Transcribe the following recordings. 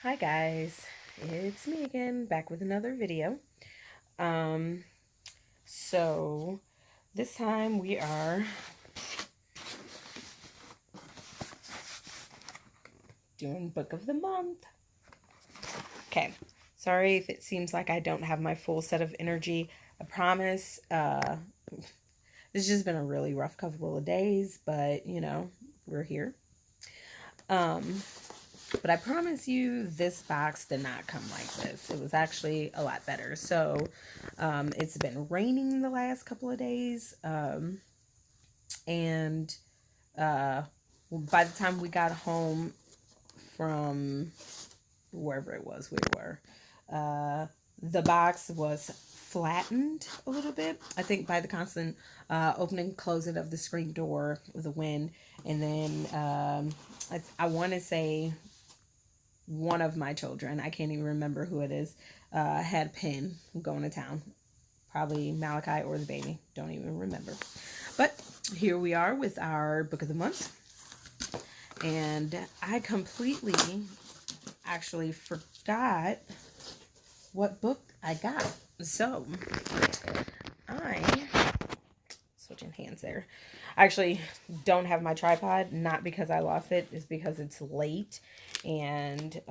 Hi guys, it's me again, back with another video. Um, so this time we are doing book of the month. Okay, sorry if it seems like I don't have my full set of energy. I promise, it's just been a really rough couple of days, but we're here. Um, But I promise you, this box did not come like this. It was actually a lot better. So, it's been raining the last couple of days. And by the time we got home from wherever it was we were, the box was flattened a little bit. I think by the constant opening and closing of the screen door with the wind. And then I want to say one of my children, I can't even remember who it is, had a pen going to town. Probably Malachi or the baby. Don't even remember. But here we are with our book of the month. And I completely actually forgot what book I got. So I, switching hands there. I actually don't have my tripod, not because I lost it, it's because it's late and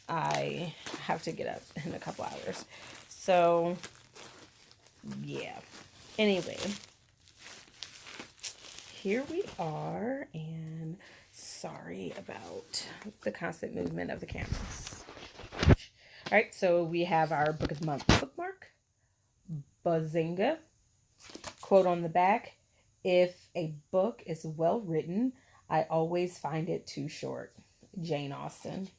I have to get up in a couple hours. So, yeah. Anyway, here we are, and sorry about the constant movement of the cameras. All right, so we have our book of the month bookmark, Bazinga. Quote on the back: "If a book is well written, I always find it too short." Jane Austen.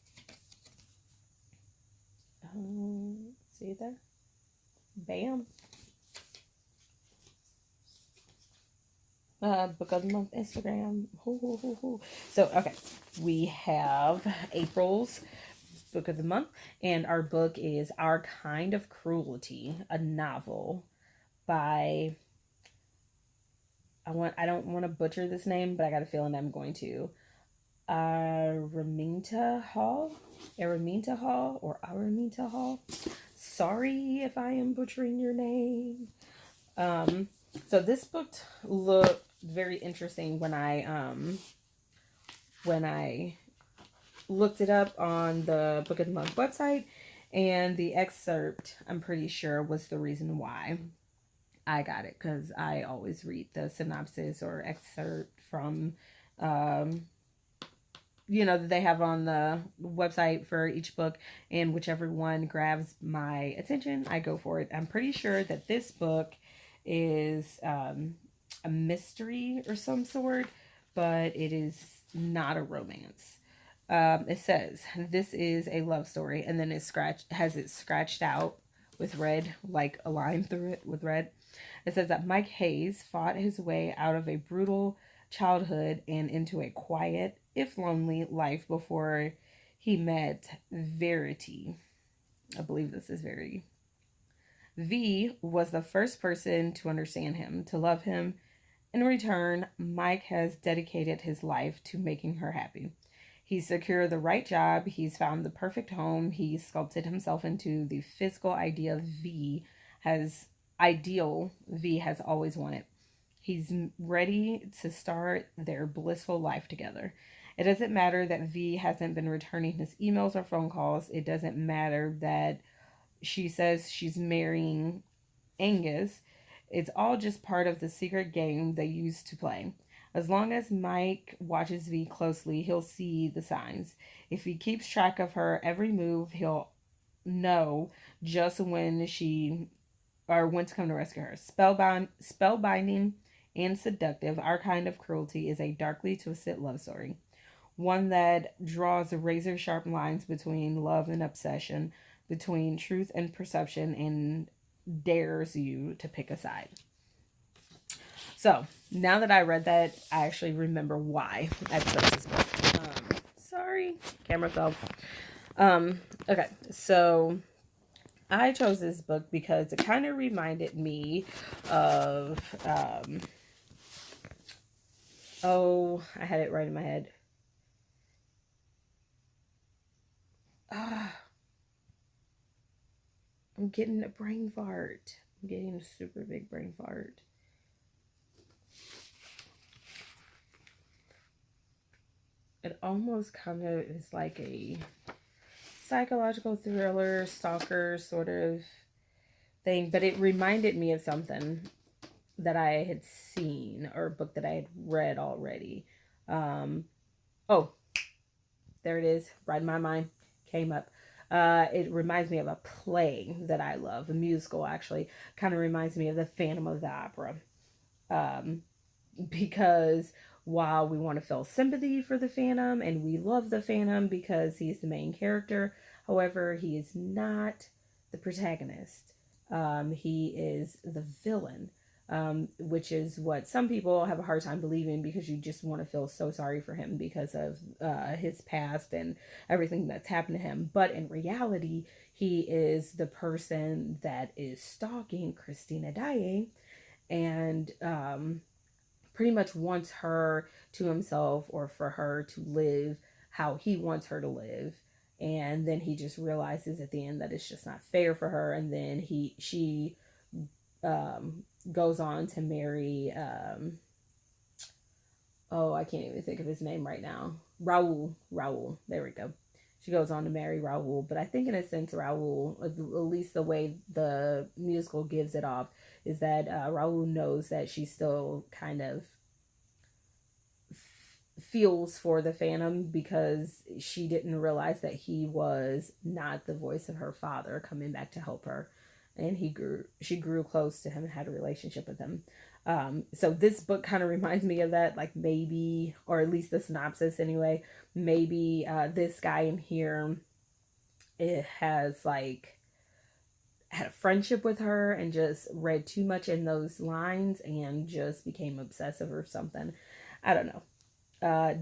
See there? Bam. Book of the month Instagram. Hoo, hoo, hoo, hoo. So, okay, we have April's book of the month, and our book is Our Kind of Cruelty, a novel by I don't want to butcher this name, but I got a feeling I'm going to. Araminta Hall, or Araminta Hall. Sorry if I am butchering your name. So this book looked very interesting when I looked it up on the Book of the Month website, and the excerpt, I'm pretty sure, was the reason why I got it, because I always read the synopsis or excerpt from that they have on the website for each book, and whichever one grabs my attention, I go for it. I'm pretty sure that this book is a mystery or some sort, but it is not a romance. It says this is a love story, and then has it scratched out with red, like a line through it with red. It says that Mike Hayes fought his way out of a brutal childhood and into a quiet, if lonely, life before he met Verity. I believe this is Verity. V was the first person to understand him, to love him. In return, Mike has dedicated his life to making her happy. He's secured the right job, he's found the perfect home, he's sculpted himself into the physical ideal V has always wanted. He's ready to start their blissful life together. It doesn't matter that V hasn't been returning his emails or phone calls. It doesn't matter that she says she's marrying Angus. It's all just part of the secret game they used to play. As long as Mike watches V closely, he'll see the signs. If he keeps track of her every move, he'll know just when to come to rescue her. Spellbinding and seductive, Our Kind of Cruelty is a darkly twisted love story. One that draws razor sharp lines between love and obsession, between truth and perception, and dares you to pick a side. So now that I read that, I actually remember why I chose this book. Sorry, camera fell. Okay, so I chose this book because it kind of reminded me of, I had it right in my head. I'm getting a brain fart. I'm getting a super big brain fart. It almost kind of is like a psychological thriller, stalker sort of thing, but it reminded me of something that I had seen or a book that I had read already. Oh, there it is, right in my mind, came up. It reminds me of a play that I love, a musical actually. Kind of reminds me of the Phantom of the Opera. Um, because while we want to feel sympathy for the Phantom and we love the Phantom because he's the main character, however, he is not the protagonist. He is the villain, which is what some people have a hard time believing because you just want to feel so sorry for him because of his past and everything that's happened to him. But in reality, he is the person that is stalking Christina Daae and pretty much wants her to himself or for her to live how he wants her to live. And then he just realizes at the end that it's just not fair for her. And then she goes on to marry, oh, I can't even think of his name right now. Raul. There we go. She goes on to marry Raul. But I think in a sense, Raul, at least the way the musical gives it off, is that Raul knows that she still kind of feels for the Phantom because she didn't realize that he was not the voice of her father coming back to help her. And she grew close to him and had a relationship with him. So this book kind of reminds me of that, like maybe, or at least the synopsis anyway, maybe this guy in here, it has like had a friendship with her and just read too much in those lines and just became obsessive or something. I don't know.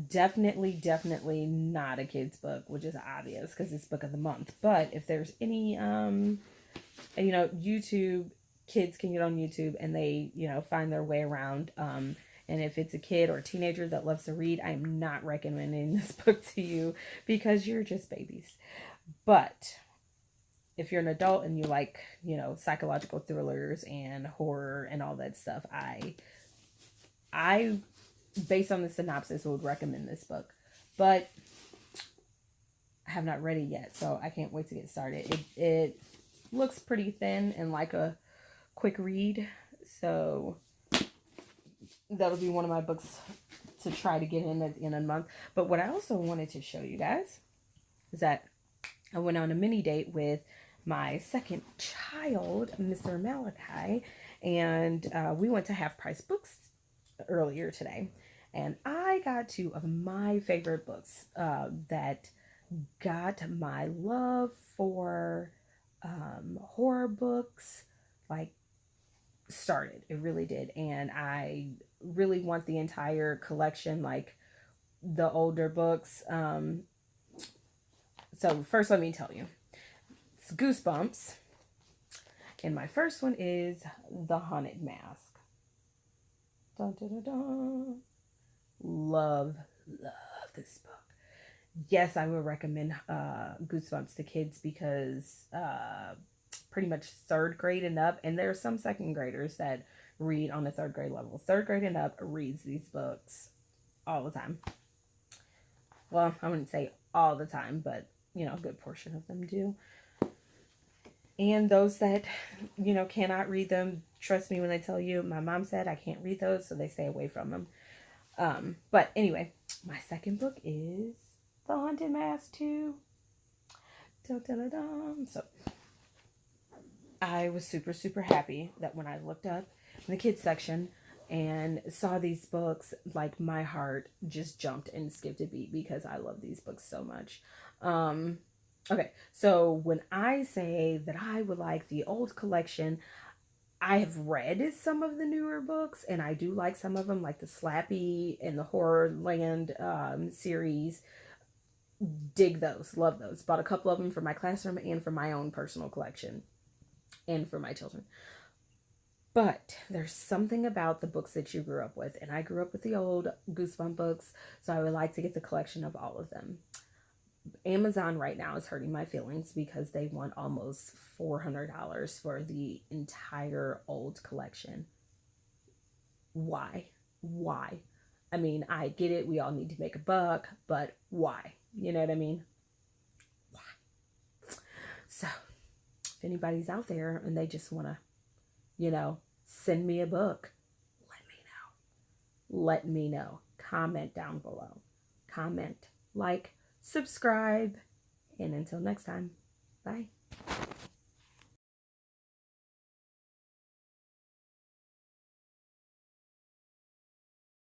Definitely not a kid's book, which is obvious because it's book of the month. But if there's any, YouTube, kids can get on YouTube and they, find their way around. And if it's a kid or a teenager that loves to read, I'm not recommending this book to you because you're just babies. But if you're an adult and you like, psychological thrillers and horror and all that stuff, I based on the synopsis would recommend this book. But I have not read it yet, so I can't wait to get started. It looks pretty thin and like a quick read, so that'll be one of my books to try to get in at the end of the month. But what I also wanted to show you guys is that I went on a mini date with my second child, Mr. Malachi, and we went to Half Price Books earlier today. And I got two of my favorite books that got my love for horror books like started. It really did. And I really want the entire collection, like the older books. So first, let me tell you. It's Goosebumps. And my first one is The Haunted Mask. Dun, dun, dun, dun. Love this book. Yes, I would recommend Goosebumps to kids because pretty much third grade and up, and there are some second graders that read on the third grade level. Third grade and up reads these books all the time. Well, I wouldn't say all the time, but a good portion of them do. And those that, cannot read them, trust me when I tell you, my mom said I can't read those, so they stay away from them. But anyway, my second book is The Haunted Mask 2. So I was super happy that when I looked up in the kids section and saw these books, like my heart just jumped and skipped a beat because I love these books so much. Okay, so when I say that I would like the old collection, I have read some of the newer books and I do like some of them, like the Slappy and the Horrorland series. Dig those, love those. Bought a couple of them for my classroom and for my own personal collection and for my children. But there's something about the books that you grew up with, and I grew up with the old Goosebumps books, so I would like to get the collection of all of them. Amazon right now is hurting my feelings because they want almost $400 for the entire old collection. Why? Why? I mean, I get it. We all need to make a buck, but why? You know what I mean? Why? So, if anybody's out there and they just want to, send me a book, let me know. Let me know. Comment down below. Comment, like, subscribe, and until next time, bye.